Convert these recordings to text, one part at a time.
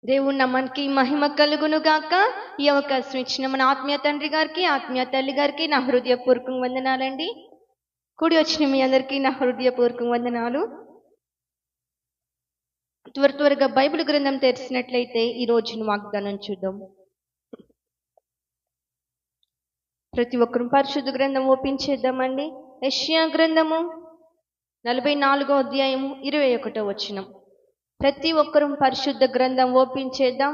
దేవుని నామానికి మహిమ కలుగును గాక. ఈ అవకాశం ఇచ్చిన మన ఆత్మీయ తండ్రి గారికి, ఆత్మీయ తల్లి గారికి నా హృదయపూర్వక వందనాలండి. కూడి వచ్చిన మీ అందరికీ నా హృదయపూర్వక వందనాలు. త్వరగా బైబిల్ గ్రంథం తెరిచినట్లయితే ఈ రోజున వాగ్దానం చూద్దాం. ప్రతి ఒక్కరూ పరిశుద్ధ గ్రంథం ఓపెన్ చేద్దామండి. యెషయా గ్రంథము 44వ అధ్యాయము 21వ వచనం. ప్రతి ఒక్కరూ పరిశుద్ధ గ్రంథం ఓపెన్ చేద్దాం.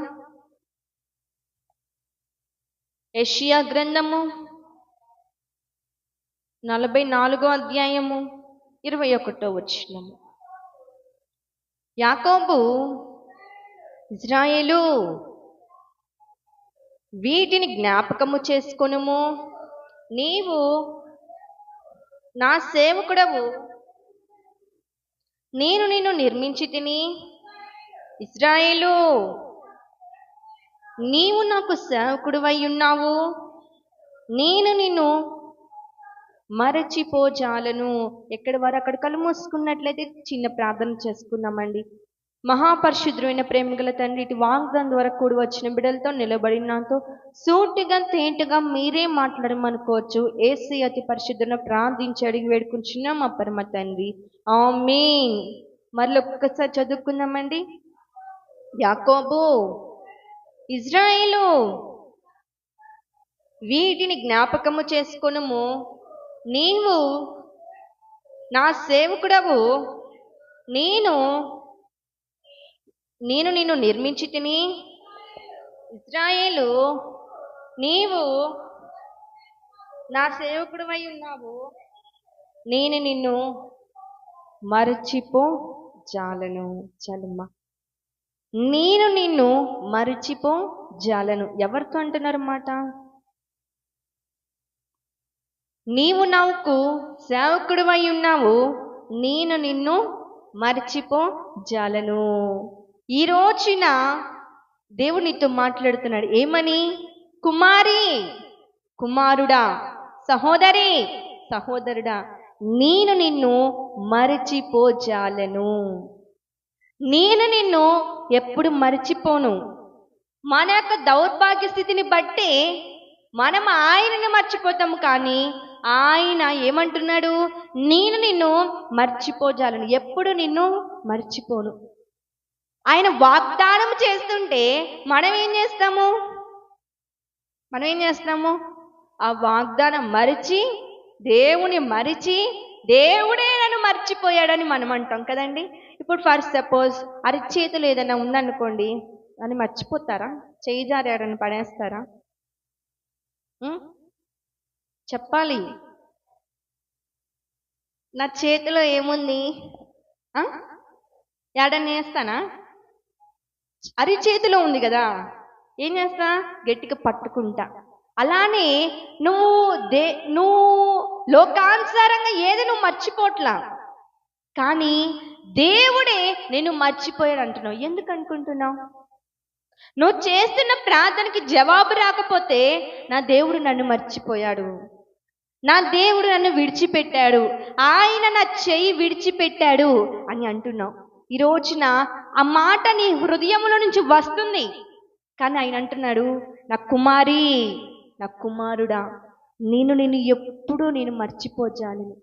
యెషయా గ్రంథము 44వ అధ్యాయము 21వ వచనం. యాకోబు, ఇజ్రాయేలు, వీటిని జ్ఞాపకము చేసుకొనుము, నీవు నా సేవకుడవు, నేను నిన్ను నిర్మించితిని. ఇజ్రాయేలు, నీవు నాకు సేవకుడివై ఉన్నావు, నేను నిన్ను మరచిపోజాలను. ఎక్కడి వారు అక్కడ కళ్ళు మూసుకున్నట్లయితే చిన్న ప్రార్థన చేసుకున్నామండి. మహాపరిశుద్ధమైన ప్రేమగల తండ్రి, ఇటు వాగ్దానం ద్వారా కూడి వచ్చిన బిడ్డలతో నిలబడినంతో సూటిగా తేటగా మీరే మాట్లాడమనుకోవచ్చు. యేసు అతి పరిశుద్ధులను ప్రార్థించి అడిగి వేడుకుంటున్నాం మా పరమ తండ్రి, ఆమేన్. మరొక్కసారి చదువుకుందామండి. యాకోబు, ఇజ్రాయేలు, వీటిని జ్ఞాపకము చేసుకొనుము, నీవు నా సేవకుడవు, నేను నిన్ను నిర్మించితిని. ఇజ్రాయేలు, నీవు నా సేవకుడివై ఉన్నావు, నేను నిన్ను మరచిపోజాలను. చాలమ్మా, నేను నిన్ను మరచిపోజాలను. ఎవరితో అంటున్నారు మాట? నీవు నాకు సేవకుడివై ఉన్నావు, నేను నిన్ను మరచిపోజాలను. ఈ రోజున దేవుడు నీతో మాట్లాడుతున్నాడు. ఏమని? కుమారి, కుమారుడా, సహోదరి, సహోదరుడా, నేను నిన్ను మరచిపోజాలను. నేను నిన్ను ఎప్పుడు మరచిపోను. మన యొక్క దౌర్భాగ్య స్థితిని బట్టి మనం ఆయనను మర్చిపోతాము, కానీ ఆయన ఏమంటున్నాడు? నేను నిన్ను మర్చిపోజాలను, ఎప్పుడు నిన్ను మర్చిపోను. ఆయన వాగ్దానం చేస్తుంటే మనం ఏం చేస్తాము? ఆ వాగ్దానం మరిచి, దేవుని మరిచి, దేవుడే నన్ను మర్చిపోయాడని మనం అంటాం కదండి. ఇప్పుడు ఫర్ సపోజ్ అరిచేతులు ఏదైనా ఉందనుకోండి, అని మర్చిపోతారా? చేయి జారాడని పడేస్తారా? చెప్పాలి. నా చేతిలో ఏముంది ఏడని వేస్తానా? అరిచేతిలో ఉంది కదా, ఏం చేస్తా? గట్టిగా పట్టుకుంటా. అలానే నువ్వు లోకానుసారంగా ఏది నువ్వు మర్చిపోట్లా, కానీ దేవుడే నేను మర్చిపోయాడు అంటున్నావు. ఎందుకు అనుకుంటున్నావు? నువ్వు చేస్తున్న ప్రార్థనకి జవాబు రాకపోతే నా దేవుడు నన్ను మర్చిపోయాడు, నా దేవుడు నన్ను విడిచిపెట్టాడు, ఆయన నా చెయ్యి విడిచిపెట్టాడు అని అంటున్నావు. ఈ రోజున ఆ మాట నీ హృదయంలో నుంచి వస్తుంది, కానీ ఆయన అంటున్నాడు, నా కుమారి, నా కుమారుడా, నిన్ను ఎప్పుడూ నేను మర్చిపోజాలను.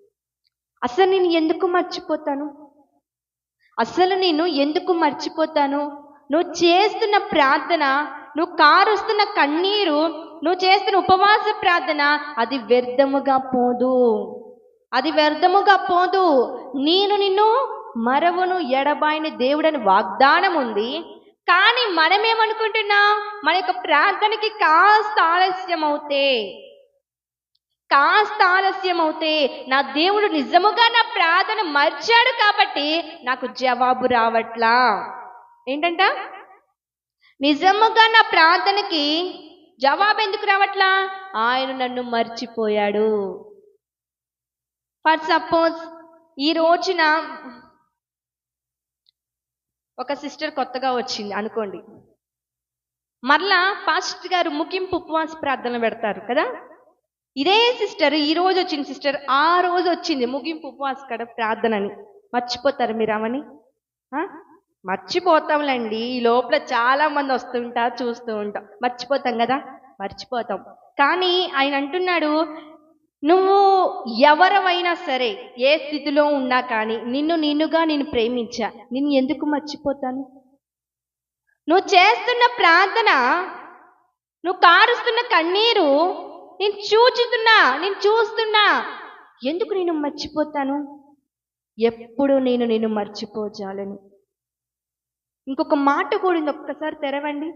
అసలు నేను ఎందుకు మర్చిపోతాను? నువ్వు చేస్తున్న ప్రార్థన, నువ్వు కారుస్తున్న కన్నీరు, నువ్వు చేస్తున్న ఉపవాస ప్రార్థన, అది వ్యర్థముగా పోదు. నేను నిన్ను మరవను, ఎడబాయిన దేవుడని వాగ్దానం ఉంది. కానీ మనమేమనుకుంటున్నాం? మన యొక్క ప్రార్థనకి కాస్త ఆలస్యం అవుతే నా దేవుడు నిజముగా నా ప్రార్థన మర్చాడు కాబట్టి నాకు జవాబు రావట్లా. ఏంటంట? నిజముగా నా ప్రార్థనకి జవాబు ఎందుకు రావట్లా? ఆయన నన్ను మర్చిపోయాడు. ఫర్ సపోజ్ ఈ రోజున ఒక సిస్టర్ కొత్తగా వచ్చింది అనుకోండి, మరలా పాస్టర్ గారు ముగింపు ఉపవాస ప్రార్థన పెడతారు కదా. ఇదే సిస్టర్ ఈ రోజు వచ్చిన సిస్టర్ ఆ రోజు వచ్చింది ముగింపు ఉపవాస ప్రార్థనని. మర్చిపోతారు మీరు అవని? మర్చిపోతాంలేండి. ఈ లోపల చాలా మంది వస్తుంటారు, చూస్తూ ఉంటాం, మర్చిపోతాం కదా, మర్చిపోతాం. కానీ ఆయన అంటున్నాడు, నువ్వు ఎవరవైనా సరే, ఏ స్థితిలో ఉన్నా కానీ, నిన్నుగా నేను ప్రేమించా, నిన్ను ఎందుకు మర్చిపోతాను? నువ్వు చేస్తున్న ప్రార్థన, నువ్వు కారుస్తున్న కన్నీరు నేను చూస్తున్నా, ఎందుకు నేను మర్చిపోతాను? ఎప్పుడు నేను నిన్ను మర్చిపోజాలను. ఇంకొక మాట కూడా ఉంది, ఒక్కసారి తెరవండి.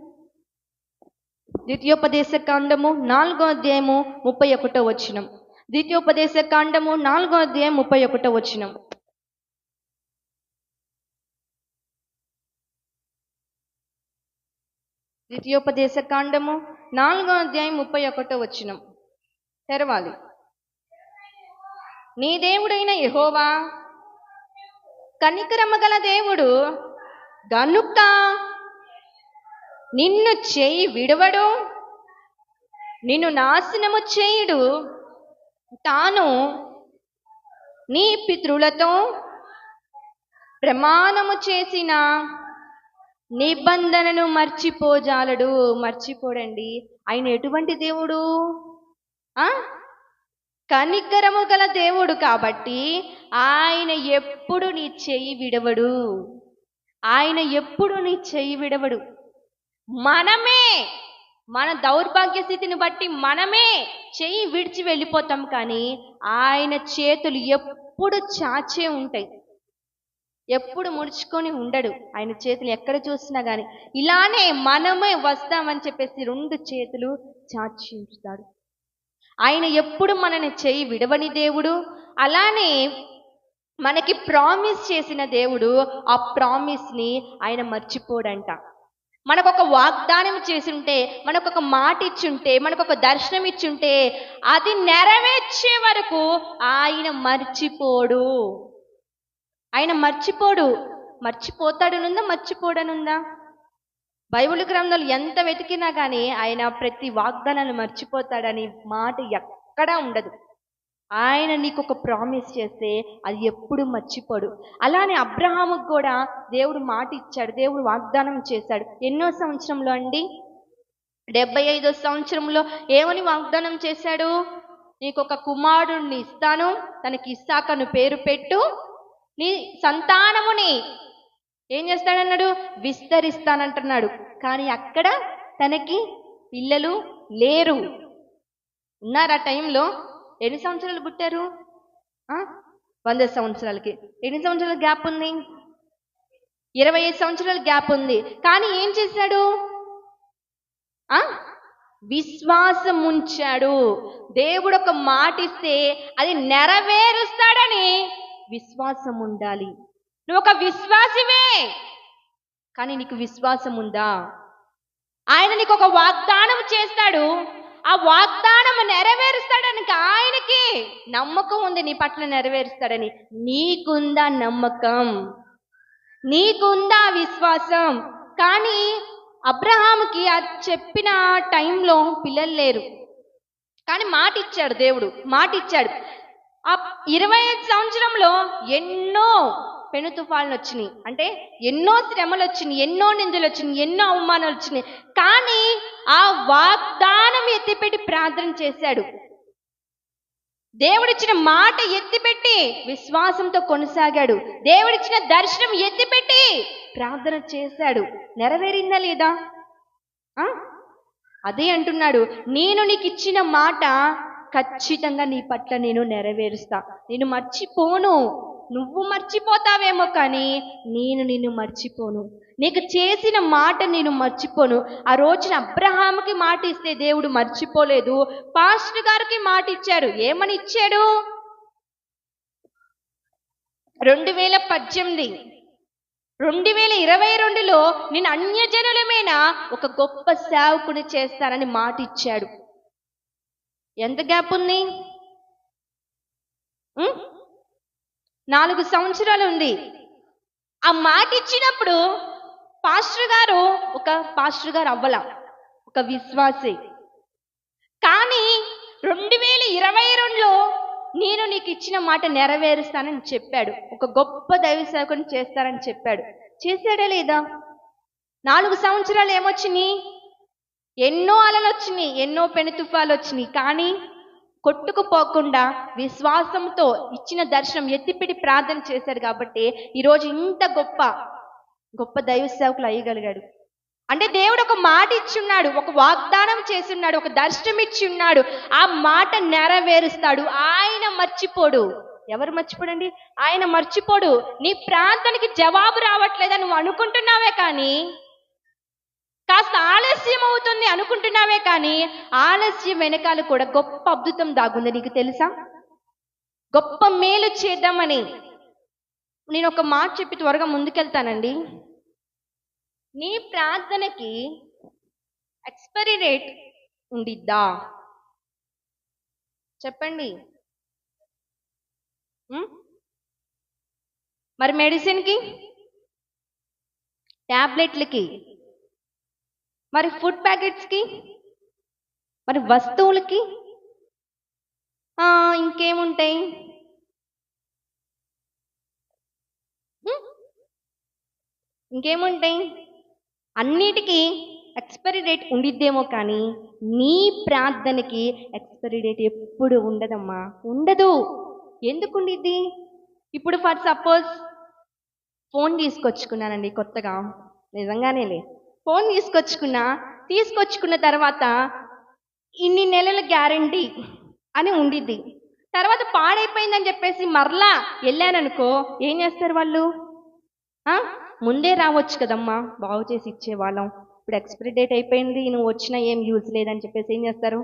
ద్వితీయోపదేశ కాండము 4వ అధ్యాయము 31వ వచనం. ద్వితీయోపదేశ కాండము 4వ అధ్యాయం 31వ వచనం. ద్వితీయోపదేశ కాండము 4వ అధ్యాయం 31వ వచనం తెరవాలి. నీ దేవుడైన యెహోవా కనికరము గల దేవుడు గనుక నిన్ను చేయి విడవడు, నిన్ను నాశనము చేయుడు. తాను నీ పితరులతో ప్రమాణము చేసిన నిబంధనను మర్చిపోజాలడు. మర్చిపోడండి. ఆయన ఎటువంటి దేవుడు? కనికరము గల దేవుడు కాబట్టి ఆయన ఎప్పుడు నీ చెయ్యి విడవడు. ఆయన ఎప్పుడు నీ చెయ్యి విడవడు. మనమే మన దౌర్భాగ్య స్థితిని బట్టి మనమే చెయ్యి విడిచి వెళ్ళిపోతాం, కానీ ఆయన చేతులు ఎప్పుడు చాచే ఉంటాయి, ఎప్పుడు ముడుచుకొని ఉండడు. ఆయన చేతులు ఎక్కడ చూసినా కానీ ఇలానే మనమే వస్తామని చెప్పేసి 2 చేతులు చాచి ఉంచుతాడు. ఆయన ఎప్పుడు మనని చెయ్యి విడవని దేవుడు. అలానే మనకి ప్రామిస్ చేసిన దేవుడు, ఆ ప్రామిస్ని ఆయన మర్చిపోడంట. మనకొక వాగ్దానం చేసుంటే, మనకొక మాట ఇచ్చుంటే, మనకొక దర్శనం ఇచ్చుంటే, అది నెరవేర్చే వరకు ఆయన మర్చిపోడు. ఆయన మర్చిపోడు. మర్చిపోతాడనుందా, మర్చిపోడనుందా? బైబిల్ గ్రంథాలు ఎంత వెతికినా కానీ ఆయన ప్రతి వాగ్దానాన్ని మర్చిపోతాడని మాట ఎక్కడా ఉండదు. ఆయన నీకు ఒక ప్రామిస్ చేస్తే అది ఎప్పుడు మర్చిపోడు. అలానే అబ్రహాముకు కూడా దేవుడు మాట ఇచ్చాడు, దేవుడు వాగ్దానం చేశాడు. ఎన్నో సంవత్సరంలో అండి? 75వ సంవత్సరంలో ఏమని వాగ్దానం చేశాడు? నీకు ఒక కుమారుడిని ఇస్తాను, తనకి ఇస్సాకను పేరు పెట్టు, నీ సంతానముని ఏం చేస్తాడన్నాడు? విస్తరిస్తానంటున్నాడు. కానీ అక్కడ తనకి పిల్లలు లేరు. ఉన్నారు ఆ టైంలో. ఎన్ని సంవత్సరాలు పుట్టారు? 100 సంవత్సరాలకి. ఎన్ని సంవత్సరాల గ్యాప్ ఉంది? 25 సంవత్సరాల గ్యాప్ ఉంది. కానీ ఏం చేశాడు? విశ్వాసం ఉంచాడు. దేవుడు ఒక మాట ఇస్తే అది నెరవేరుస్తాడని విశ్వాసం ఉండాలి. నువ్వు ఒక విశ్వాసివే, కానీ నీకు విశ్వాసం ఉందా? ఆయన నీకు ఒక వాగ్దానం చేస్తాడు, ఆ వాగ్దానం నెరవేరుస్తాడని ఆయనకి నమ్మకం ఉంది, నీ పట్ల నెరవేరుస్తాడని. నీకుందా నమ్మకం? నీకుందా విశ్వాసం? కానీ అబ్రహాముకి అది చెప్పిన టైంలో పిల్లలు లేరు, కానీ మాట ఇచ్చాడు దేవుడు, మాట ఇచ్చాడు. ఆ 25 సంవత్సరంలో ఎన్నో పెను తుఫాన్లు వచ్చినాయి, అంటే ఎన్నో శ్రమలు వచ్చినాయి, ఎన్నో నిందలు వచ్చినాయి, ఎన్నో అవమానాలు వచ్చినాయి. కానీ ఆ వాగ్దానం ఎత్తిపెట్టి ప్రార్థన చేశాడు. దేవుడిచ్చిన మాట ఎత్తిపెట్టి విశ్వాసంతో కొనసాగాడు. దేవుడిచ్చిన దర్శనం ఎత్తిపెట్టి ప్రార్థన చేశాడు. నెరవేరిందా లేదా? అదే అంటున్నాడు, నేను నీకు ఇచ్చిన మాట ఖచ్చితంగా నీ పట్ల నేను నెరవేరుస్తా, నేను మర్చిపోను. నువ్వు మర్చిపోతావేమో కానీ నేను నిన్ను మర్చిపోను. నీకు చేసిన మాట నేను మర్చిపోను. ఆ రోజున అబ్రహాముకి మాట ఇస్తే దేవుడు మర్చిపోలేదు. పాస్టర్ గారికి మాట ఇచ్చాడు. ఏమని ఇచ్చాడు? 2018 2022లో నేను అన్యజనులమైన ఒక గొప్ప సేవకుని చేస్తానని మాట ఇచ్చాడు. ఎంత గ్యాప్ ఉంది? 4 సంవత్సరాలు ఉంది. ఆ మాట ఇచ్చినప్పుడు పాస్టర్ గారు అవ్వల, ఒక విశ్వాసి. కానీ 2022లో నేను నీకు ఇచ్చిన మాట నెరవేరుస్తానని చెప్పాడు. ఒక గొప్ప దైవ సేవకుని చేస్తానని చెప్పాడు. చేశాడా లేదా? 4 సంవత్సరాలు ఏమొచ్చినాయి? ఎన్నో అలలు వచ్చినాయి, ఎన్నో పెను తుఫాలు వచ్చినాయి. కానీ కొట్టుకుపోకుండా విశ్వాసంతో ఇచ్చిన దర్శనం ఎత్తిపెట్టి ప్రార్థన చేశాడు కాబట్టి ఈరోజు ఇంత గొప్ప గొప్ప దైవ సేవకులు అయ్యగలిగాడు. అంటే దేవుడు ఒక మాట ఇచ్చున్నాడు, ఒక వాగ్దానం చేస్తున్నాడు, ఒక దర్శనం ఇచ్చి ఉన్నాడు. ఆ మాట నెరవేరుస్తాడు. ఆయన మర్చిపోడు. ఎవరు మర్చిపోడండి? ఆయన మర్చిపోడు. నీ ప్రార్థనకి జవాబు రావట్లేదని నువ్వు అనుకుంటున్నావే కానీ, కాస్త ఆలస్యం అవుతుంది అనుకుంటున్నావే కానీ, ఆలస్యం వెనకాల కూడా గొప్ప అద్భుతం దాగుంది. నీకు తెలుసా? గొప్ప మేలు చేద్దామని నేను ఒక మాట చెప్పి త్వరగా ముందుకెళ్తానండి. నీ ప్రార్థనకి ఎక్స్పైరీ డేట్ ఉండిద్దా? చెప్పండి. మరి మెడిసిన్కి, ట్యాబ్లెట్లకి, మరి ఫుడ్ ప్యాకెట్స్కి, మరి వస్తువులకి, ఇంకేముంటాయి? ఇంకేముంటాయి? అన్నిటికీ ఎక్స్పైరీ డేట్ ఉండిద్దేమో కానీ నీ ప్రార్థనకి ఎక్స్పైరీ డేట్ ఎప్పుడు ఉండదమ్మా, ఉండదు. ఎందుకు ఉండిద్ది? ఇప్పుడు ఫర్ సపోజ్ ఫోన్ తీసుకొచ్చుకున్నానండి కొత్తగా, నిజంగానేలే ఫోన్ తీసుకొచ్చుకున్న తర్వాత ఇన్ని నెలల గ్యారంటీ అని ఉండిద్ది. తర్వాత పాడైపోయిందని చెప్పేసి మరలా వెళ్ళాననుకో, ఏం చేస్తారు వాళ్ళు? ముందే రావచ్చు కదమ్మా, బాగు చేసి ఇచ్చేవాళ్ళం. ఇప్పుడు ఎక్స్పైరీ డేట్ అయిపోయింది, నువ్వు వచ్చినా ఏం యూజ్ లేదని చెప్పేసి ఏం చేస్తారు?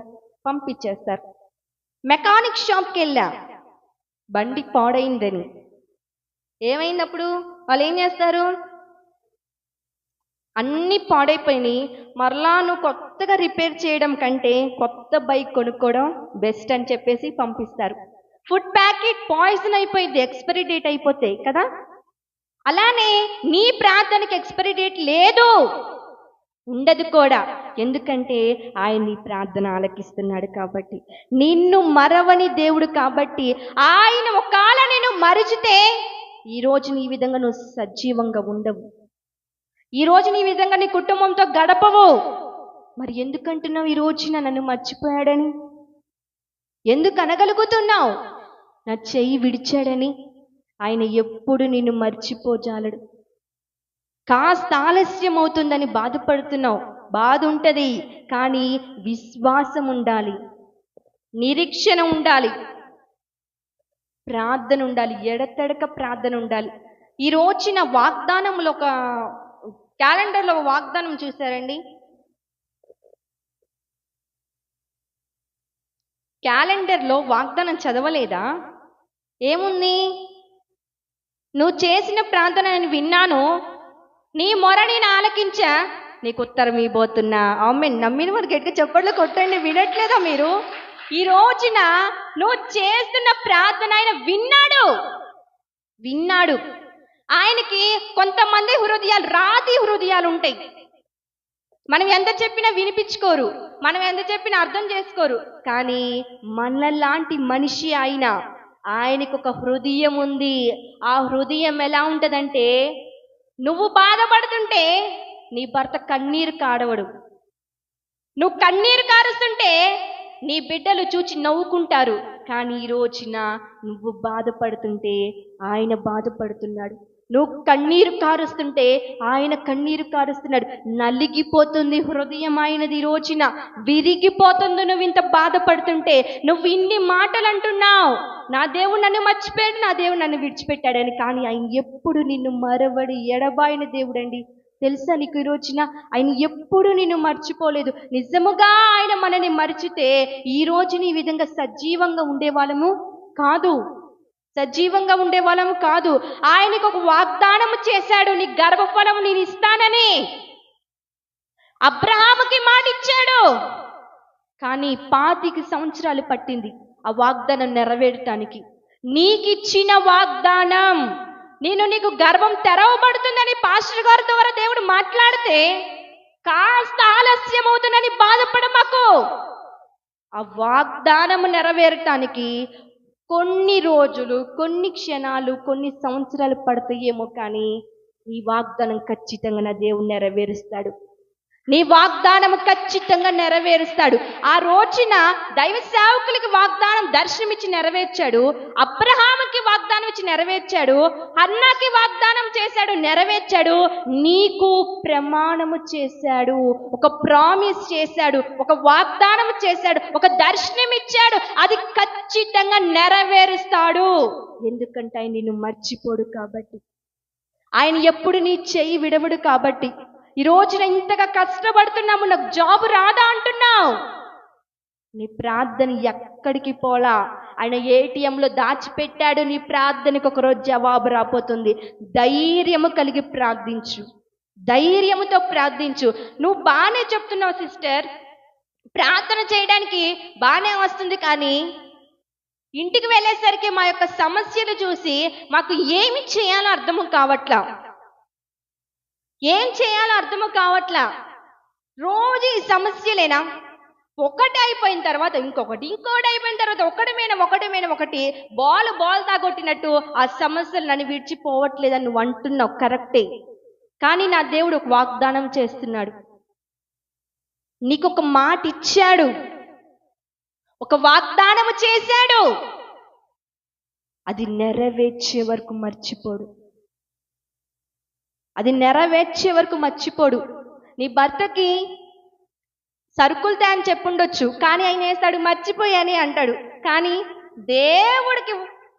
పంపించేస్తారు. మెకానిక్ షాప్కి వెళ్ళా, బండి పాడైందని. ఏమైనప్పుడు వాళ్ళు ఏం చేస్తారు? అన్నీ పాడైపోయినాయి, మరలా నువ్వు కొత్తగా రిపేర్ చేయడం కంటే కొత్త బైక్ కొనుక్కోవడం బెస్ట్ అని చెప్పేసి పంపిస్తారు. ఫుడ్ ప్యాకెట్ పాయిజన్ అయిపోయింది ఎక్స్పైరీ డేట్ అయిపోతే కదా. అలానే నీ ప్రార్థనకి ఎక్స్పైరీ డేట్ లేదు, ఉండదు కూడా. ఎందుకంటే ఆయన నీ ప్రార్థన ఆలకిస్తున్నాడు కాబట్టి, నిన్ను మరవని దేవుడు కాబట్టి. ఆయన ఒకవేళ నేను మరిచితే ఈరోజు నీ విధంగా నువ్వు సజీవంగా ఉండవు, ఈరోజు నీ విధంగా నీ కుటుంబంతో గడపవు. మరి ఎందుకంటున్నావు ఈ రోజున నన్ను మర్చిపోయాడని? ఎందుకు అనగలుగుతున్నావు? నా చెయ్యి విడిచాడని. ఆయన ఎప్పుడు నిన్ను మర్చిపోజాలడు. కాస్త ఆలస్యం అవుతుందని బాధపడుతున్నావు, బాధ ఉంటుంది. కానీ విశ్వాసం ఉండాలి, నిరీక్షణ ఉండాలి, ప్రార్థన ఉండాలి, ఎడతెడక ప్రార్థన ఉండాలి. ఈ రోజున వాగ్దానంలో ఒక క్యాలెండర్లో వాగ్దానం చూసారండి? క్యాలెండర్లో వాగ్దానం చదవలేదా? ఏముంది? నువ్వు చేసిన ప్రార్థన నేను విన్నాను, నీ మొర నేను ఆలకించా, నీకు ఉత్తరం ఇవ్వబోతున్నా. ఆమేన్. నమ్మిన వారు గట్టిగా చప్పట్లు కొట్టండి. వినట్లేదా మీరు? ఈ రోజున నువ్వు చేస్తున్న ప్రార్థన ఆయన విన్నాడు. ఆయనకి కొంతమంది హృదయాలు రాతి హృదయాలు ఉంటాయి. మనం ఎంత చెప్పినా వినిపించుకోరు, మనం ఎంత చెప్పినా అర్థం చేసుకోరు. కానీ మనలాంటి మనిషి ఆయనకు ఒక హృదయం ఉంది. ఆ హృదయం ఎలా ఉంటుందంటే, నువ్వు బాధపడుతుంటే నీ భర్త కన్నీరు కాడవడు, నువ్వు కన్నీరు కారుస్తుంటే నీ బిడ్డలు చూచి నవ్వుకుంటారు. కానీ ఈ రోజున నువ్వు బాధపడుతుంటే ఆయన బాధపడుతున్నాడు, నువ్వు కన్నీరు కారుస్తుంటే ఆయన కన్నీరు కారుస్తున్నాడు. నలిగిపోతుంది హృదయం ఆయనది, ఈ రోజున విరిగిపోతుంది. నువ్వు ఇంత బాధపడుతుంటే, నువ్వు ఇన్ని మాటలు అంటున్నావు, నా దేవుడు నన్ను మర్చిపోయాడు, నా దేవుడు నన్ను విడిచిపెట్టాడని. కానీ ఆయన ఎప్పుడు నిన్ను మరవడి ఎడబాయిన దేవుడండి. తెలుసా నీకు? ఈ రోజున ఆయన ఎప్పుడు నిన్ను మర్చిపోలేదు. నిజముగా ఆయన మనని మరిచితే ఈ రోజున ఈ విధంగా సజీవంగా ఉండేవాళ్ళము కాదు. ఆయనకు ఒక వాగ్దానం చేశాడు, నీ గర్భఫలం నేను ఇస్తానని. అబ్రహాముకి మాట ఇచ్చాడు, కానీ 25 సంవత్సరాలు పట్టింది ఆ వాగ్దానం నెరవేరటానికి. నీకిచ్చిన వాగ్దానం, నీకు గర్భం తెరవబడుతుందని పాస్టర్ గారి ద్వారా దేవుడు మాట్లాడితే కాస్త ఆలస్యం అవుతుందని బాధపడమాకు. ఆ వాగ్దానం నెరవేరటానికి కొన్ని రోజులు, కొన్ని క్షణాలు, కొన్ని సంవత్సరాలు పడతాయేమో, కానీ నీ వాగ్దానం ఖచ్చితంగా నా దేవుడు నెరవేరుస్తాడు. నీ వాగ్దానం ఖచ్చితంగా నెరవేరుస్తాడు. ఆ రోజున దైవ సేవకులకి వాగ్దానం దర్శనమిచ్చి నెరవేర్చాడు. అబ్రహాముకి వాగ్దానం ఇచ్చి నెరవేర్చాడు. హన్నాకి వాగ్దానం చేశాడు, నెరవేర్చాడు. నీకు ప్రమాణము చేశాడు, ఒక ప్రామిస్ చేశాడు, ఒక వాగ్దానం చేశాడు, ఒక దర్శనం ఇచ్చాడు. అది ఖచ్చితంగా నెరవేరుస్తాడు. ఎందుకంటే ఆయన నిన్ను మర్చిపోడు కాబట్టి, ఆయన ఎప్పుడు నీ చెయ్యి విడవడు కాబట్టి. ఈ రోజున ఇంతగా కష్టపడుతున్నాము, నాకు జాబ్ రాదా అంటున్నావు, నీ ప్రార్థన ఎక్కడికి పోలా. ఆయన ఏటీఎంలో దాచిపెట్టాడు. నీ ప్రార్థనకు ఒకరోజు జవాబు రాబోతుంది. ధైర్యము కలిగి ప్రార్థించు, ధైర్యముతో ప్రార్థించు. నువ్వు బాగానే చెప్తున్నావు సిస్టర్, ప్రార్థన చేయడానికి బాగానే వస్తుంది, కానీ ఇంటికి వెళ్ళేసరికి మా యొక్క సమస్యలు చూసి మాకు ఏమి చేయాలో అర్థము కావట్లా, ఏం చేయాలో అర్థము కావట్లా. రోజు ఈ సమస్యలేనా? ఒకటి అయిపోయిన తర్వాత ఇంకొకటి, ఇంకోటి అయిపోయిన తర్వాత ఒకటి బాల్ తాగొట్టినట్టు ఆ సమస్యలు నన్ను విడిచిపోవట్లేదని నువ్వు అంటున్నావు, కరెక్టే. కానీ నా దేవుడు ఒక వాగ్దానం చేస్తున్నాడు. నీకు ఒక మాట ఇచ్చాడు, ఒక వాగ్దానం చేశాడు. అది నెరవేర్చే వరకు మర్చిపోడు, అది నెరవేర్చే వరకు మర్చిపోడు. నీ భర్తకి సరుకులు తే అని చెప్పుండొచ్చు, కానీ ఆయన వేస్తాడు మర్చిపోయాని అంటాడు. కానీ దేవుడికి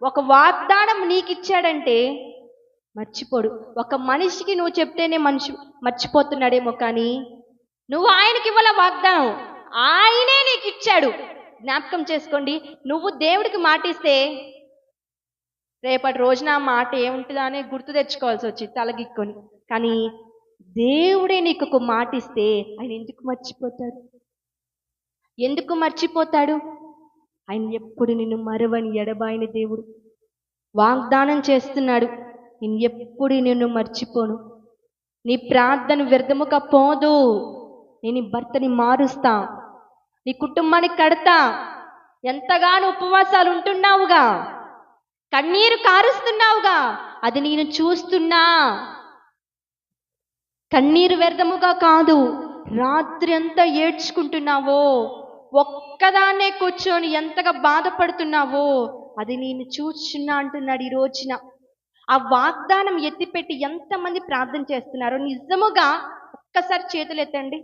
ఒక వాగ్దానం నీకు ఇచ్చాడంటే మర్చిపోడు. ఒక మనిషికి నువ్వు చెప్తేనే మనిషి మర్చిపోతున్నాడేమో, కానీ నువ్వు ఆయనకి ఇవ్వాల వాగ్దానం, ఆయనే నీకు ఇచ్చాడు. జ్ఞాపకం చేసుకోండి, నువ్వు దేవుడికి మాటిస్తే రేపటి రోజున ఆ మాట ఏముంటుందా అని గుర్తు తెచ్చుకోవాల్సి వచ్చి తలగిక్కొని. కానీ దేవుడే నీకు ఒక మాట ఇస్తే ఆయన ఎందుకు మర్చిపోతాడు? ఎందుకు మర్చిపోతాడు? ఆయన ఎప్పుడు నిన్ను మరవని ఎడబాయని దేవుడు. వాగ్దానం చేస్తున్నాడు, నేను ఎప్పుడు నిన్ను మర్చిపోను, నీ ప్రార్థన వ్యర్థముగా పోదు, నేను నీ భర్తని మారుస్తా, నీ కుటుంబాన్ని కడతా. ఎంతగానో ఉపవాసాలు ఉంటున్నావుగా, కన్నీరు కారుస్తున్నావుగా, అది నేను చూస్తున్నా. కన్నీరు వ్యర్థముగా కాదు, రాత్రి అంతా ఏడ్చుకుంటున్నావో, ఒక్కదాన్నే కూర్చొని ఎంతగా బాధపడుతున్నావో, అది నేను చూస్తున్నా అంటున్నాడు. ఈ రోజున ఆ వాగ్దానం ఎత్తిపెట్టి ఎంతమంది ప్రార్థన చేస్తున్నారో నిజముగా ఒక్కసారి చేతులు ఎత్తండి.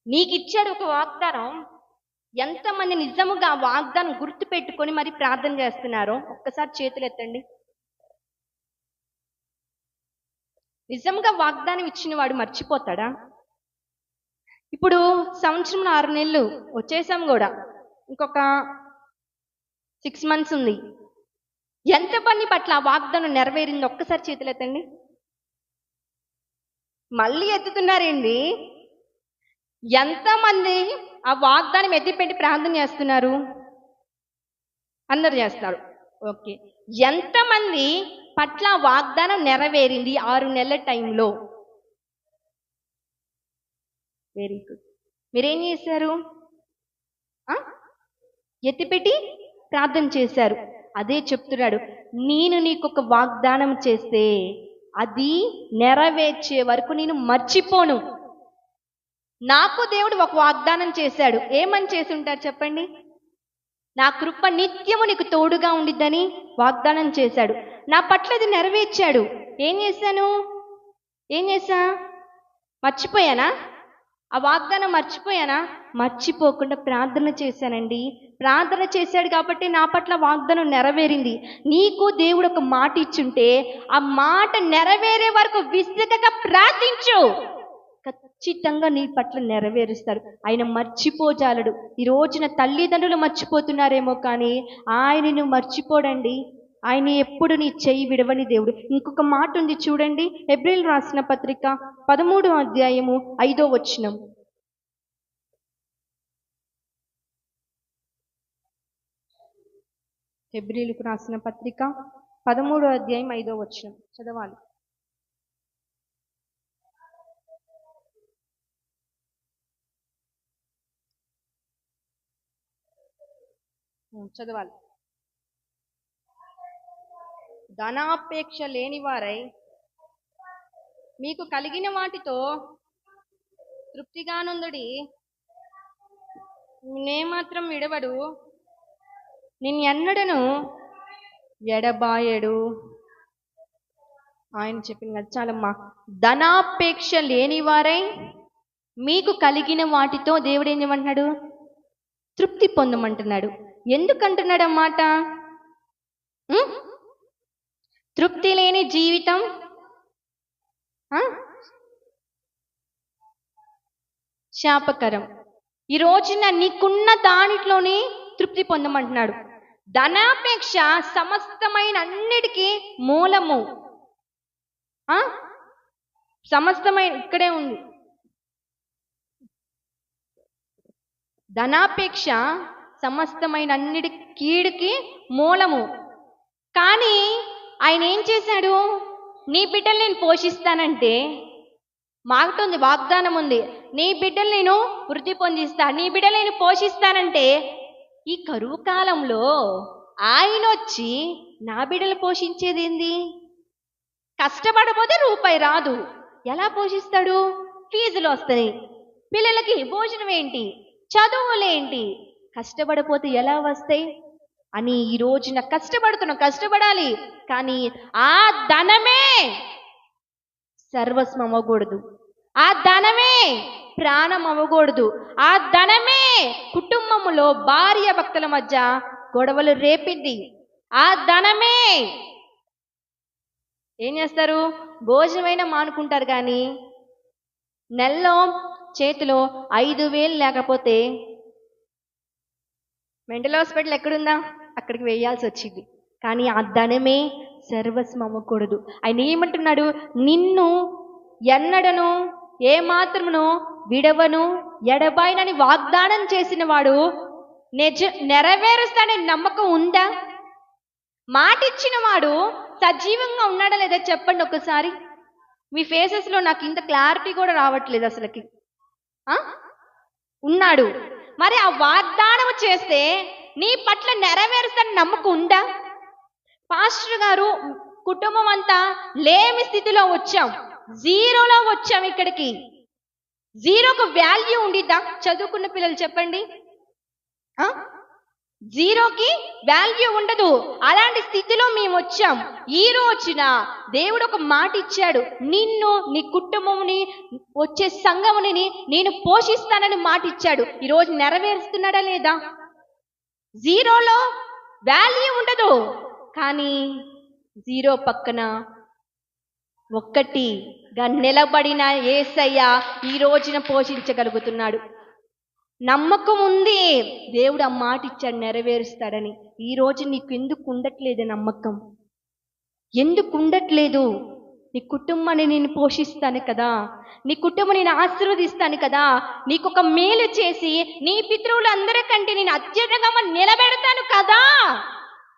నీకు ఇచ్చాడు ఒక వాగ్దానం, ఎంతమంది నిజముగా వాగ్దానం గుర్తు పెట్టుకొని మరి ప్రార్థన చేస్తున్నారో ఒక్కసారి చేతులు ఎత్తండి. నిజంగా వాగ్దానం ఇచ్చిన వాడు మర్చిపోతాడా? ఇప్పుడు సంవత్సరం 6 నెలలు వచ్చేసాం కూడా, ఇంకొక 6 months ఉంది. ఎంత పని పట్ల ఆ వాగ్దానం నెరవేరింది ఒక్కసారి చేతులు ఎత్తండి. మళ్ళీ ఎత్తుతున్నారేంటి? ఎంతమంది ఆ వాగ్దానం ఎత్తిపెట్టి ప్రార్థన చేస్తున్నారు? అందరు చేస్తారు, ఓకే. ఎంతమంది పట్ల వాగ్దానం నెరవేరింది 6 నెలల టైంలో? Very good. మీరేం చేశారు? ఎత్తిపెట్టి ప్రార్థన చేశారు. అదే చెప్తున్నాడు, నేను నీకు ఒక వాగ్దానం చేస్తే అది నెరవేర్చే వరకు నేను మర్చిపోను. నాకు దేవుడు ఒక వాగ్దానం చేశాడు. ఏమని చేసి ఉంటారు చెప్పండి? నా కృప నిత్యము నీకు తోడుగా ఉండిద్దని వాగ్దానం చేశాడు. నా పట్ల అది నెరవేర్చాడు. ఏం చేశా? మర్చిపోయానా? ఆ వాగ్దానం మర్చిపోయానా? మర్చిపోకుండా ప్రార్థన చేశానండి. ప్రార్థన చేశాడు కాబట్టి నా పట్ల వాగ్దానం నెరవేరింది. నీకు దేవుడు ఒక మాట ఇచ్చుంటే ఆ మాట నెరవేరే వరకు విసుగక ప్రార్థించు, ఖచ్చితంగా నీ పట్ల నెరవేరుస్తాడు. ఆయన మర్చిపోజాలడు. ఈ రోజున తల్లిదండ్రులు మర్చిపోతున్నారేమో, కానీ ఆయనను మర్చిపోడండి. ఆయన ఎప్పుడు నీ చెయ్యి విడవని దేవుడు. ఇంకొక మాట ఉంది చూడండి, హెబ్రీయులకు రాసిన పత్రిక 13వ అధ్యాయము 5వ వచనం. హెబ్రీయులకు రాసిన పత్రిక 13వ అధ్యాయం 5వ వచనం చదవాలి. చదవాలి. ధనాపేక్ష లేని వారై మీకు కలిగిన వాటితో తృప్తిగానుందుడి. నేమాత్రం విడవడు, నిన్నెన్నడను ఎడబాయడు. ఆయన చెప్పింది కదా చాలమ్మా. ధనాపేక్ష లేని వారై మీకు కలిగిన వాటితో దేవుడు ఏం చేయమంటున్నాడు? తృప్తి పొందమంటున్నాడు. ఎందుకంటున్నాడు అన్నమాట? తృప్తి లేని జీవితం శాపకరం. ఈ రోజున నీకున్న దానిలోని తృప్తి పొందమంటున్నాడు. ధనాపేక్ష సమస్తమైన అన్నిటికీ మూలము. సమస్తమైన ఇక్కడే ఉంది. ధనాపేక్ష సమస్తమైన అన్నిటి కీడుకి మూలము. కానీ ఆయన ఏం చేశాడు? నీ బిడ్డలు నేను పోషిస్తానంటే, మాట ఉంది, వాగ్దానం ఉంది, నీ బిడ్డలు నేను వృద్ధి పొందిస్తా, నీ బిడ్డలు నేను పోషిస్తానంటే, ఈ కరువు కాలంలో ఆయన వచ్చి నా బిడ్డలు పోషించేది ఏంది? కష్టపడపోతే రూపాయి రాదు. ఎలా పోషిస్తాడు? ఫీజులు వస్తాయి, పిల్లలకి భోజనం ఏంటి, చదువులేంటి, కష్టపడపోతే ఎలా వస్తాయి అని ఈ రోజున కష్టపడాలి. కానీ ఆ ధనమే సర్వస్వం అవ్వకూడదు, ఆ ధనమే ప్రాణం అవ్వకూడదు, ఆ ధనమే కుటుంబములో భార్య భర్తల మధ్య గొడవలు రేపింది. ఆ ధనమే ఏం చేస్తారు? భోజనమైనా మానుకుంటారు, కానీ నెలలో చేతిలో 5,000 లేకపోతే మెంటల్ హాస్పిటల్ ఎక్కడుందా అక్కడికి వేయాల్సి వచ్చింది. కానీ ఆ ధనమే సర్వస్వం అవ్వకూడదు. ఆయన ఏమంటున్నాడు? నిన్ను ఎన్నడను ఏమాత్రమును విడవను ఎడబాయనని వాగ్దానం చేసిన వాడు నెరవేరుస్తాడని నమ్మకం ఉందా? మాట ఇచ్చిన వాడు సజీవంగా ఉన్నాడా లేదా చెప్పండి ఒకసారి. మీ ఫేసెస్లో నాకు ఇంత క్లారిటీ కూడా రావట్లేదు అసలుకి. ఉన్నాడు. మరి ఆ వాగ్దానం చేస్తే నీ పట్ల నెరవేరుస్తాడని నమ్మకం ఉందా? పాస్టర్ గారు కుటుంబం అంతా లేమి స్థితిలో వచ్చాం, జీరోలో వచ్చాం. ఇక్కడికి జీరోకు వాల్యూ ఉండిద్దా? చదువుకున్న పిల్లలు చెప్పండి. జీరోకి వాల్యూ ఉండదు. అలాంటి స్థితిలో మేము వచ్చాం. ఈ రోజున దేవుడు ఒక మాట ఇచ్చాడు, నిన్ను నీ కుటుంబముని వచ్చే సంఘముని నేను పోషిస్తానని మాట ఇచ్చాడు. ఈరోజు నెరవేరుస్తున్నాడా లేదా? జీరోలో వాల్యూ ఉండదు, కానీ జీరో పక్కన ఒక్కటిగా నిలబడిన యేసయ్య ఈ రోజున పోషించగలుగుతున్నాడు. నమ్మకం ఉంది, దేవుడు ఆ మాట ఇచ్చాడు నెరవేరుస్తాడని. ఈ రోజు నీకు ఎందుకు ఉండట్లేదు నమ్మకం? ఎందుకు ఉండట్లేదు? నీ కుటుంబాన్ని నేను పోషిస్తాను కదా, నీ కుటుంబం నేను ఆశీర్వదిస్తాను కదా, నీకు ఒక మేలు చేసి నీ పితరులందరికంటే నేను అత్యధికంగా నిలబెడతాను కదా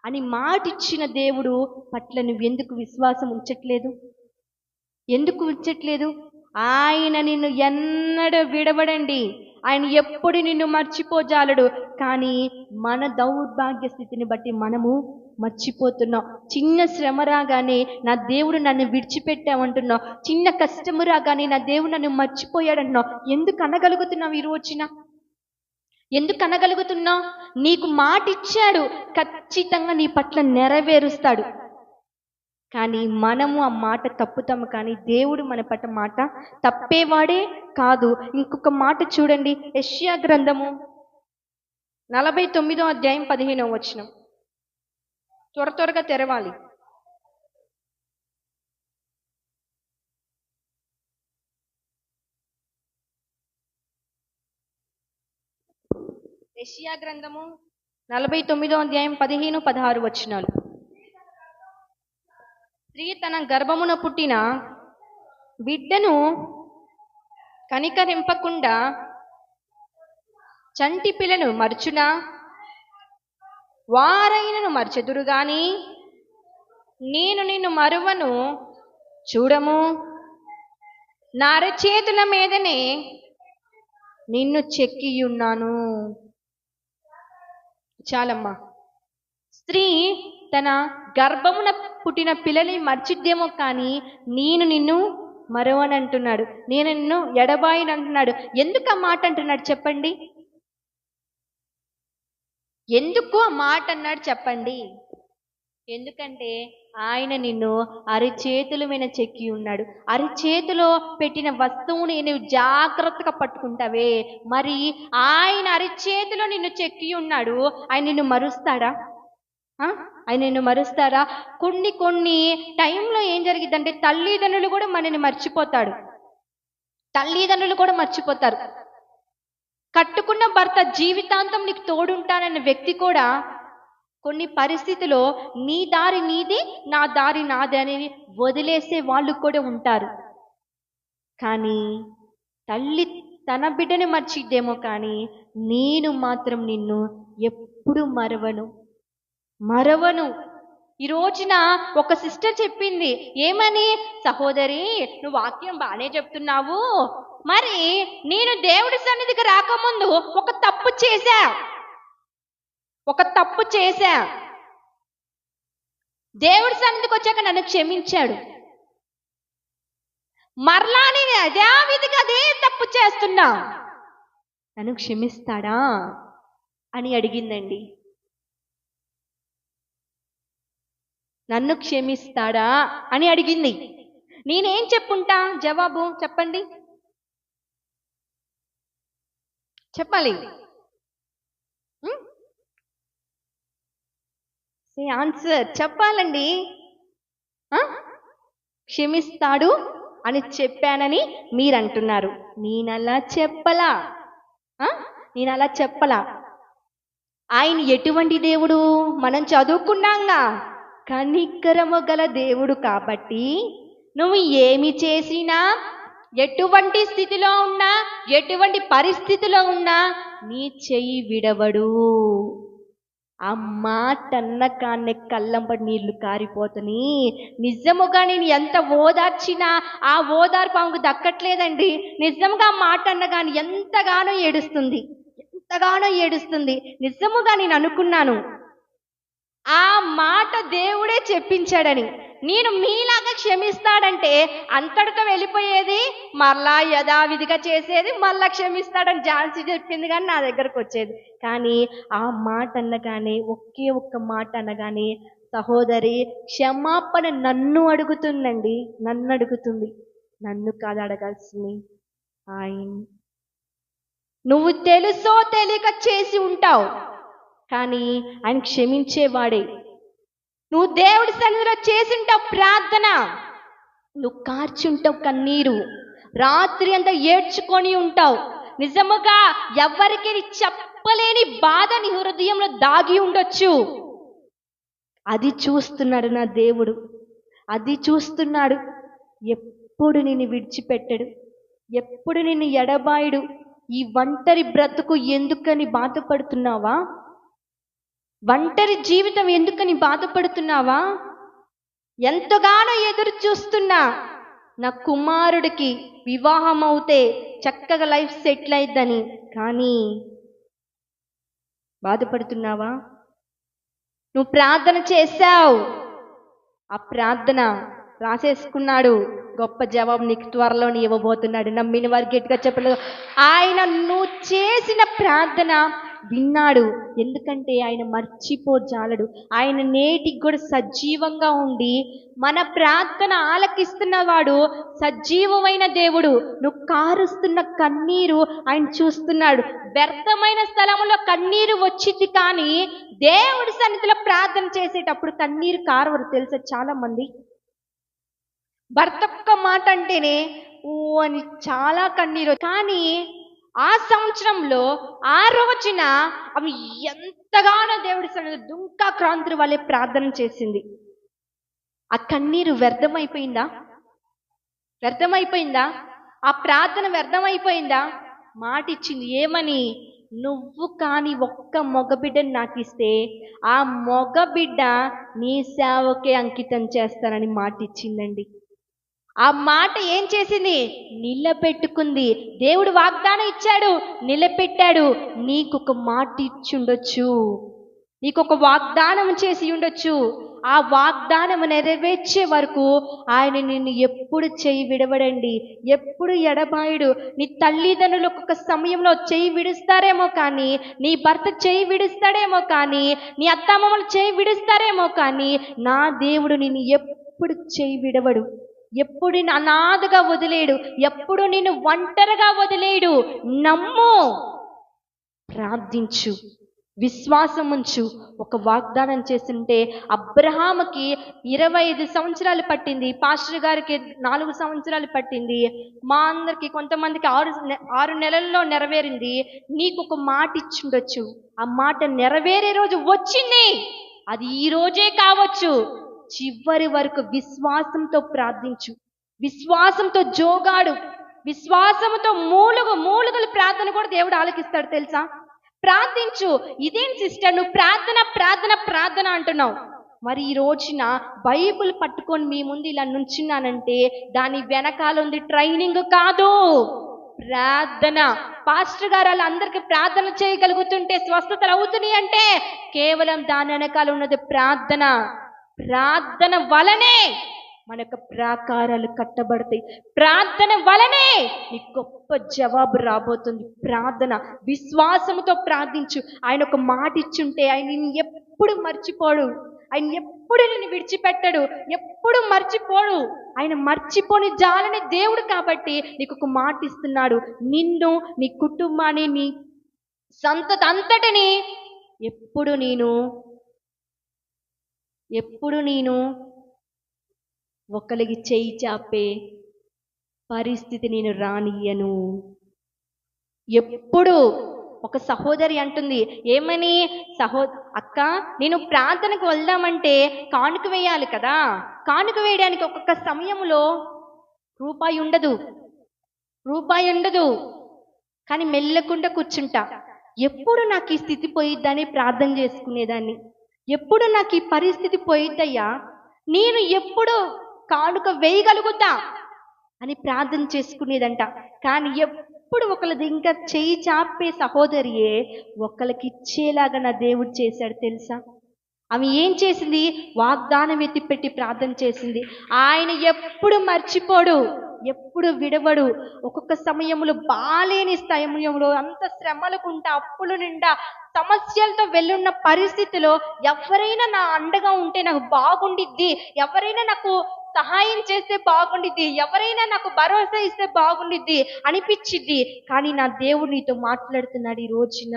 అని మాట ఇచ్చిన దేవుడు పట్ల నువ్వు ఎందుకు విశ్వాసం ఉంచట్లేదు? ఎందుకు ఉంచట్లేదు? ఆయన నిన్ను ఎన్నడూ విడవడండి, ఆయన ఎప్పుడు నిన్ను మర్చిపోజాలడు. కానీ మన దౌర్భాగ్య స్థితిని బట్టి మనము మర్చిపోతున్నాం. చిన్న శ్రమ రాగానే నా దేవుడు నన్ను విడిచిపెట్టామంటున్నావు, చిన్న కష్టము రాగానే నా దేవుడు నన్ను మర్చిపోయాడంటున్నావు. ఎందుకు అనగలుగుతున్నావు? ఈ రోజున ఎందుకు అనగలుగుతున్నావు? నీకు మాట ఇచ్చాడు, ఖచ్చితంగా నీ పట్ల నెరవేరుస్తాడు. కానీ మనము ఆ మాట తప్పుతాము, కానీ దేవుడు మన పట్ల మాట తప్పేవాడే కాదు. ఇంకొక మాట చూడండి, యెషయా గ్రంథము 49వ అధ్యాయం 15వ వచనం. త్వరగా తెరవాలి. యెషయా గ్రంథము 49వ అధ్యాయం 15, 16 వచనాలు. స్త్రీ తన గర్భమున పుట్టిన బిడ్డను కనికరింపకుండా చంటి పిల్లను మర్చునా? వారైనను మర్చెదురు గాని నేను నిన్ను మరువను. చూడము, నా అరచేతుల మీదనే నిన్ను చెక్కియున్నాను. చాలమ్మా. స్త్రీ తన గర్భమున పుట్టిన పిల్లని మర్చిద్దేమో కానీ నేను నిన్ను మరవని అంటున్నాడు, నేను నిన్ను ఎడబాయిని అంటున్నాడు. ఎందుకు ఆ మాట అంటున్నాడు చెప్పండి? ఎందుకు ఆ మాట అన్నాడు చెప్పండి? ఎందుకంటే ఆయన నిన్ను అరిచేతుల మీద చెక్కి ఉన్నాడు. అరిచేతిలో పెట్టిన వస్తువుని నువ్వు జాగ్రత్తగా పట్టుకుంటావే, మరి ఆయన అరిచేతిలో నిన్ను చెక్కి ఉన్నాడు. ఆయన నిన్ను మరుస్తాడా? ఆయన నిన్ను మరుస్తారా? కొన్ని టైంలో ఏం జరిగిద్దంటే తల్లిదండ్రులు కూడా మనని మర్చిపోతాడు. తల్లిదండ్రులు కూడా మర్చిపోతారు. కట్టుకున్న భర్త జీవితాంతం నీకు తోడుంటానన్న వ్యక్తి కూడా కొన్ని పరిస్థితుల్లో నీ దారి నీది, నా దారి నాది అని వదిలేసే వాళ్ళు కూడా ఉంటారు. కానీ తల్లి తన బిడ్డని మర్చిద్దేమో కానీ నేను మాత్రం నిన్ను ఎప్పుడు మరవను. ఈ రోజున ఒక సిస్టర్ చెప్పింది, ఏమని? సహోదరి, నువ్వు వాక్యం బాగానే చెప్తున్నావు, మరి నేను దేవుడి సన్నిధికి రాకముందు ఒక తప్పు చేశా. దేవుడి సన్నిధికి వచ్చాక నన్ను క్షమించాడు. మరలా నేను యథావిధిగా అదే తప్పు చేస్తున్నా, నన్ను క్షమిస్తాడా అని అడిగిందండి. నన్ను క్షమిస్తాడా అని అడిగింది. నేనేం చెప్పుంటా జవాబు? చెప్పండి, చెప్పాలి. ఆన్సర్ చెప్పాలండి. క్షమిస్తాడు అని చెప్పానని మీరు అంటున్నారు. నేనలా చెప్పలా. ఆయన ఎటువంటి దేవుడు? మనం చదువుకున్నాంగా, కనికరము గల దేవుడు. కాబట్టి నువ్వు ఏమి చేసినా, ఎటువంటి స్థితిలో ఉన్నా, ఎటువంటి పరిస్థితిలో ఉన్నా నీ చెయ్యి విడవడు. ఆ మాట అన్న కాన్నే కళ్ళంబడి నీళ్లు కారిపోతని. నిజముగా నేను ఎంత ఓదార్చినా ఆ ఓదార్పు ఆమెకు దక్కట్లేదండి. నిజంగా మాట అన్నగాని ఎంతగానో ఏడుస్తుంది. నిజముగా నేను అనుకున్నాను ఆ మాట దేవుడే చెప్పించాడని. నేను మీలాగా క్షమిస్తాడంటే అంతటితో వెళ్ళిపోయేది, మళ్ళా యథావిధిగా చేసేది, మళ్ళా క్షమిస్తాడని ఝాన్సీ చెప్పింది కానీ నా దగ్గరకు వచ్చేది. కానీ ఆ మాట అనగానే, ఒకే ఒక్క మాట అనగానే, సహోదరి క్షమాపణ నన్ను అడుగుతుందండి. నన్ను కాదు అడగాల్సింది ఆయన. నువ్వు తెలుసో తెలియక చేసి ఉంటావు, కానీ ఆయన క్షమించేవాడే. నువ్వు దేవుడి సన్నిధిలో చేసింటావు ప్రార్థన, నువ్వు కార్చుంటావు కన్నీరు, రాత్రి అంతా ఏడ్చుకొని ఉంటావు. నిజముగా ఎవరికి చెప్పలేని బాధ నీ హృదయంలో దాగి ఉండొచ్చు. అది చూస్తున్నాడు నా దేవుడు, అది చూస్తున్నాడు. ఎప్పుడు నిన్ను విడిచిపెట్టడు, ఎప్పుడు నిన్ను ఎడబాయుడు. ఈ ఒంటరి బ్రతుకు ఎందుకని బాధపడుతున్నావా? ఒంటరి జీవితం ఎందుకని బాధపడుతున్నావా? ఎంతగానో ఎదురు చూస్తున్నా నా కుమారుడికి వివాహం అవుతే చక్కగా లైఫ్ సెటిల్ అయిద్దని, కానీ బాధపడుతున్నావా? నువ్వు ప్రార్థన చేశావు, ఆ ప్రార్థన రాసేసుకున్నాడు. గొప్ప జవాబు నీకు త్వరలోనే ఇవ్వబోతున్నాడు. నమ్మిన వారికి గట్టిగా చెప్పలేదు. ఆయన నువ్వు చేసిన ప్రార్థన విన్నాడు. ఎందుకంటే ఆయన మర్చిపోజాలడు. ఆయన నేటికి కూడా సజీవంగా ఉండి మన ప్రార్థన ఆలకిస్తున్నవాడు సజీవమైన దేవుడు. నువ్వు కారుస్తున్న కన్నీరు ఆయన చూస్తున్నాడు. వ్యర్థమైన స్థలంలో కన్నీరు వచ్చింది, కానీ దేవుడి సన్నిధిలో ప్రార్థన చేసేటప్పుడు కన్నీరు కారవరు తెలుసా? చాలా మంది భర్త ఒక్క మాట అంటేనే ఓ అని చాలా కన్నీరు. కానీ ఆ సంవత్సరంలో ఆ రోజున ఆమె ఎంతగానో దేవుడి సన్నిధిలో దుంకా క్రాంతుల వల్లే ప్రార్థన చేసింది. ఆ కన్నీరు వ్యర్థమైపోయిందా? ఆ ప్రార్థన వ్యర్థమైపోయిందా? మాట ఇచ్చింది ఏమని? నువ్వు కానీ ఒక్క మగబిడ్డని నాకు ఇస్తే ఆ మగబిడ్డ నీ సేవకే అంకితం చేస్తానని మాట ఇచ్చిందండి. ఆ మాట ఏం చేసింది? నిలబెట్టుకుంది. దేవుడు వాగ్దానం ఇచ్చాడు, నిలబెట్టాడు. నీకు ఒక మాట ఇచ్చుండొచ్చు, నీకు ఒక వాగ్దానం చేసి ఉండొచ్చు. ఆ వాగ్దానం నెరవేర్చే వరకు ఆయన నిన్ను ఎప్పుడు చేయి విడవడండి, ఎప్పుడు ఎడబాయుడు. నీ తల్లిదండ్రులు ఒక్కొక్క సమయంలో చేయి విడుస్తారేమో కానీ, నీ భర్త చేయి విడుస్తాడేమో కానీ, నీ అత్తమామలు చేయి విడుస్తారేమో కానీ, నా దేవుడు నిన్ను ఎప్పుడు చేయి విడవడు. ఎప్పుడు నిన్ను అనాథగా వదిలేడు, ఎప్పుడు నిన్ను ఒంటరిగా వదిలేడు. నమ్ము, ప్రార్థించు, విశ్వాసం ఉంచు. ఒక వాగ్దానం చేస్తుంటే అబ్రహాముకి 25 సంవత్సరాలు పట్టింది, పాస్టర్ గారికి 4 సంవత్సరాలు పట్టింది, మా అందరికి కొంతమందికి 6 నెలల్లో నెరవేరింది. నీకు ఒక మాట ఇచ్చుండొచ్చు, ఆ మాట నెరవేరే రోజు వచ్చింది. అది ఈ రోజే కావచ్చు. చివరి వరకు విశ్వాసంతో ప్రార్థించు, విశ్వాసంతో జోగాడు, విశ్వాసంతో మూలుగులు ప్రార్థన కూడా దేవుడు ఆలకిస్తాడు తెలుసా. ప్రార్థించు. ఇదేం సిస్టర్ నువ్వు ప్రార్థన ప్రార్థన ప్రార్థన అంటున్నావు, మరి ఈ రోజున బైబిల్ పట్టుకొని మీ ముందు ఇలా నుంచున్నానంటే దాని వెనకాల ఉంది ట్రైనింగ్ కాదు, ప్రార్థన. పాస్టర్ గారు వాళ్ళందరికీ ప్రార్థన చేయగలుగుతుంటే స్వస్థతలు అవుతున్నాయి అంటే కేవలం దాని వెనకాల ఉన్నది ప్రార్థన. ప్రార్థన వలనే మన యొక్క ప్రాకారాలు కట్టబడతాయి. ప్రార్థన వలనే నీ గొప్ప జవాబు రాబోతుంది. ప్రార్థన, విశ్వాసంతో ప్రార్థించు. ఆయన ఒక మాట ఇచ్చుంటే ఆయన నిన్ను ఎప్పుడు మర్చిపోడు, ఆయన ఎప్పుడు నిన్ను విడిచిపెట్టడు, ఎప్పుడు మర్చిపోడు. ఆయన మర్చిపోని జాలని దేవుడు కాబట్టి నీకు ఒక మాట ఇస్తున్నాడు. నిన్ను, నీ కుటుంబాన్ని, నీ సంతతి అంతటిని ఎప్పుడు నేను ఒకరికి చేయి చాపే పరిస్థితి నేను రానియను. ఎప్పుడు ఒక సహోదరి అంటుంది, ఏమని, అక్క నేను ప్రార్థనకు వెళ్దామంటే కానుక వేయాలి కదా, కానుక వేయడానికి ఒక్కొక్క సమయంలో రూపాయి ఉండదు, కానీ మెల్లకుండా కూర్చుంటా. ఎప్పుడు నాకు ఈ స్థితి పోయిద్దని ప్రార్థన చేసుకునేదాన్ని, ఎప్పుడు నాకు ఈ పరిస్థితి పోయిద్దయ్యా, నేను ఎప్పుడు కానుక వేయగలుగుతా అని ప్రార్థన చేసుకునేదంట. కానీ ఎప్పుడు ఒకళ్ళది ఇంకా చేయి చాపే సహోదరియే ఒకళ్ళకి ఇచ్చేలాగా నా దేవుడు చేశాడు తెలుసా. ఆమె ఏం చేసింది, వాగ్దానం ఎత్తిపెట్టి ప్రార్థన చేసింది. ఆయన ఎప్పుడు మర్చిపోడు, ఎప్పుడు విడవడు. ఒక్కొక్క సమయంలో బాలేని సమయంలో, అంత శ్రమలకుంటా, అప్పుల నిండా సమస్యలతో వెళ్ళున్న పరిస్థితిలో ఎవరైనా నా అండగా ఉంటే నాకు బాగుండిద్ది, ఎవరైనా నాకు సహాయం చేస్తే బాగుండిద్ది, ఎవరైనా నాకు భరోసా ఇస్తే బాగుండిద్ది అనిపించిద్ది. కానీ నా దేవుడు నీతో మాట్లాడుతున్నాడు ఈ రోజున.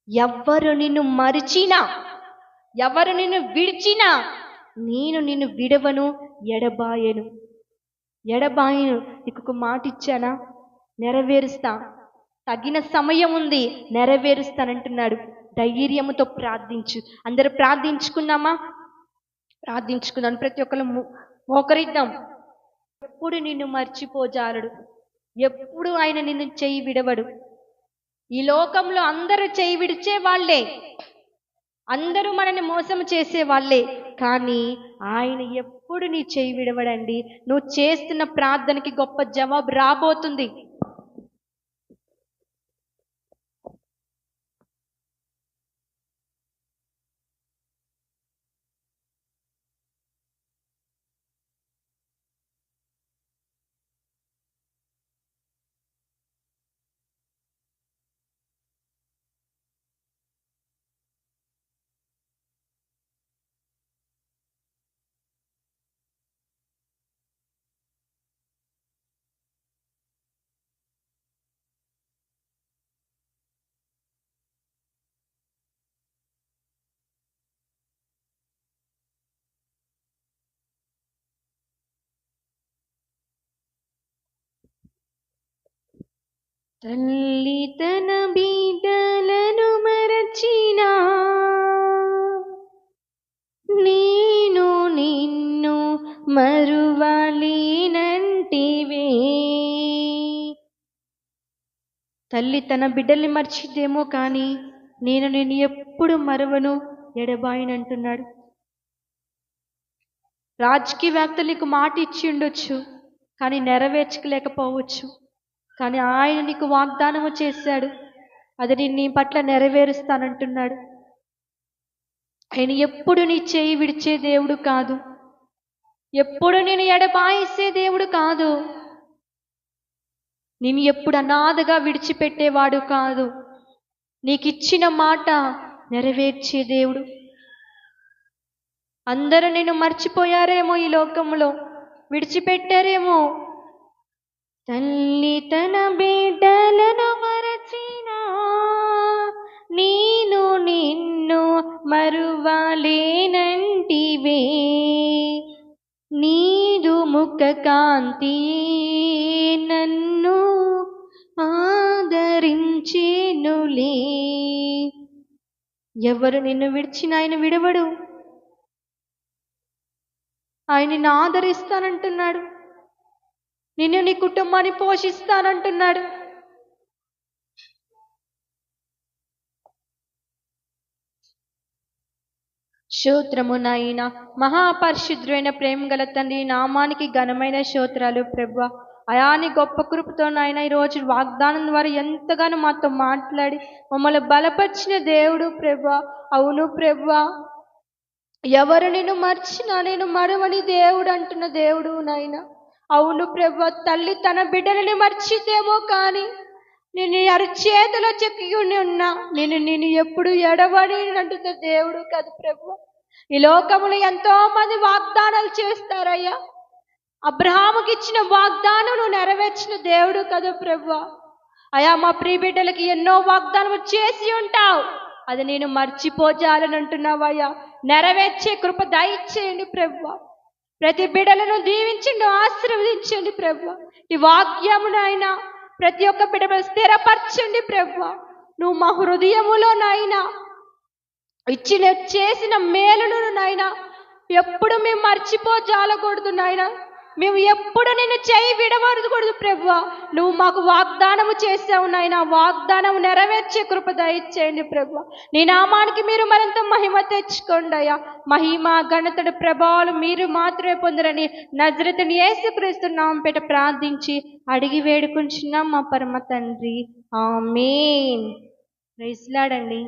ఎవరు నిన్ను మరిచినా, ఎవరు నిన్ను విడిచినా నేను నిన్ను విడవను, ఎడబాయను. నీకు ఒక మాట ఇచ్చానా, నెరవేరుస్తా. తగిన సమయం ఉంది, నెరవేరుస్తానంటున్నాడు. ధైర్యముతో ప్రార్థించు. అందరూ ప్రార్థించుకుందామా? ప్రార్థించుకుందాం. ప్రతి ఒక్కరు మోకరిద్దాం. ఎప్పుడు నిన్ను మర్చిపోజాలడు, ఎప్పుడు ఆయన నిన్ను చేయి విడవడు. ఈ లోకంలో అందరూ చేయి విడిచే వాళ్ళే, అందరూ మనల్ని మోసం చేసే వాళ్ళే, కానీ ఆయన ఎప్పుడు నీ చేయి విడవడండి. నువ్వు చేస్తున్న ప్రార్థనకి గొప్ప జవాబు రాబోతుంది. తల్లి తన బిడ్డలను మరచినా, నేను నిన్ను మరువలేనంటివే. తల్లి తన బిడ్డల్ని మర్చిద్దేమో కానీ నేను నిన్ను ఎప్పుడు మరువను, ఎడబాయనంటున్నాడు. రాజకీయవేత్తలు నీకు మాట ఇచ్చి ఉండొచ్చు, కానీ నెరవేర్చలేకపోవచ్చు. కానీ ఆయన నీకు వాగ్దానము చేశాడు, అది నేను నీ పట్ల నెరవేరుస్తానంటున్నాడు. ఆయన ఎప్పుడు నీ చేయి విడిచే దేవుడు కాదు, ఎప్పుడు నేను ఎడబాయిసే దేవుడు కాదు, నేను ఎప్పుడు అనాథగా విడిచిపెట్టేవాడు కాదు. నీకిచ్చిన మాట నెరవేర్చే దేవుడు. అందరూ నిన్ను మర్చిపోయారేమో, ఈ లోకంలో విడిచిపెట్టారేమో. తల్లి తన బిడ్డలను మరచినా నేను నిన్ను మరువలేనంటివే, నీదు ముఖ కాంతి నన్ను ఆదరించేనులే. ఎవరు నిన్ను విడిచినా ఆయన విడవడు. ఆయన నిన్ను ఆదరిస్తానంటున్నాడు, నిన్ను నీ కుటుంబాన్ని పోషిస్తానంటున్నాడు. స్తోత్రము నాయన, మహాపరిశుద్ధుడైన ప్రేమ గల తండ్రి, నామానికి ఘనమైన స్తోత్రాలు ప్రభువా. అయా నీ గొప్ప కృపతో నాయన ఈరోజు వాగ్దానం ద్వారా ఎంతగానో మాతో మాట్లాడి మమ్మల్ని బలపరిచిన దేవుడు ప్రభువా. అవును ప్రభువా, ఎవరు నిన్ను మర్చినా నేను మరవని దేవుడు అంటున్న దేవుడు నాయన. అవును ప్రభువా, తల్లి తన బిడ్డలని మర్చితేమో కానీ నేను అరచేతిలో చెక్కుని ఉన్నా నేను ఎప్పుడు ఎడవని అంటున్న దేవుడు కాదు ప్రభువా. ఈ లోకములో ఎంతో మంది వాగ్దానాలు చేస్తారయ్యా, అబ్రహాముకి ఇచ్చిన వాగ్దానం నువ్వు నెరవేర్చిన దేవుడు కదా ప్రభువా. అయా మా ప్రియ బిడ్డలకి ఎన్నో వాగ్దానం చేసి ఉంటావు, అది నేను మర్చిపోజాలని అంటున్నావయ్యా. నెరవేర్చే కృప దయచేయండి ప్రభువా. ప్రతి బిడ్డలను దీవించండి, ఆశీర్వదించండి ప్రభువా. ఈ వాక్యమునైనా ప్రతి ఒక్క బిడ్డ స్థిరపరచండి ప్రభువా. నువ్వు మా హృదయములో నాయనా ఇచ్చిన చేసిన మేలును నాయనా ఎప్పుడు మేము మర్చిపోజాలకూడదు నాయనా. మేము ఎప్పుడు నిన్ను చేయి విడవకూడదు ప్రభువా. నువ్వు మాకు వాగ్దానము చేసావు నాయనా, వాగ్దానం నెరవేర్చే కృప దయచేయండి ప్రభువా. నీ నామానికి మీరు మరింత మహిమ తెచ్చుకోండి అయ్యా. మహిమ ఘనతడు ప్రభావాలు మీరు మాత్రమే పొందరని నజరేతుని యేసుక్రీస్తు నామం పేట ప్రార్థించి అడిగి వేడుకుంటున్నాం మా పరమ తండ్రి, ఆమేన్. ప్రైజ్ లార్డ్ అండి.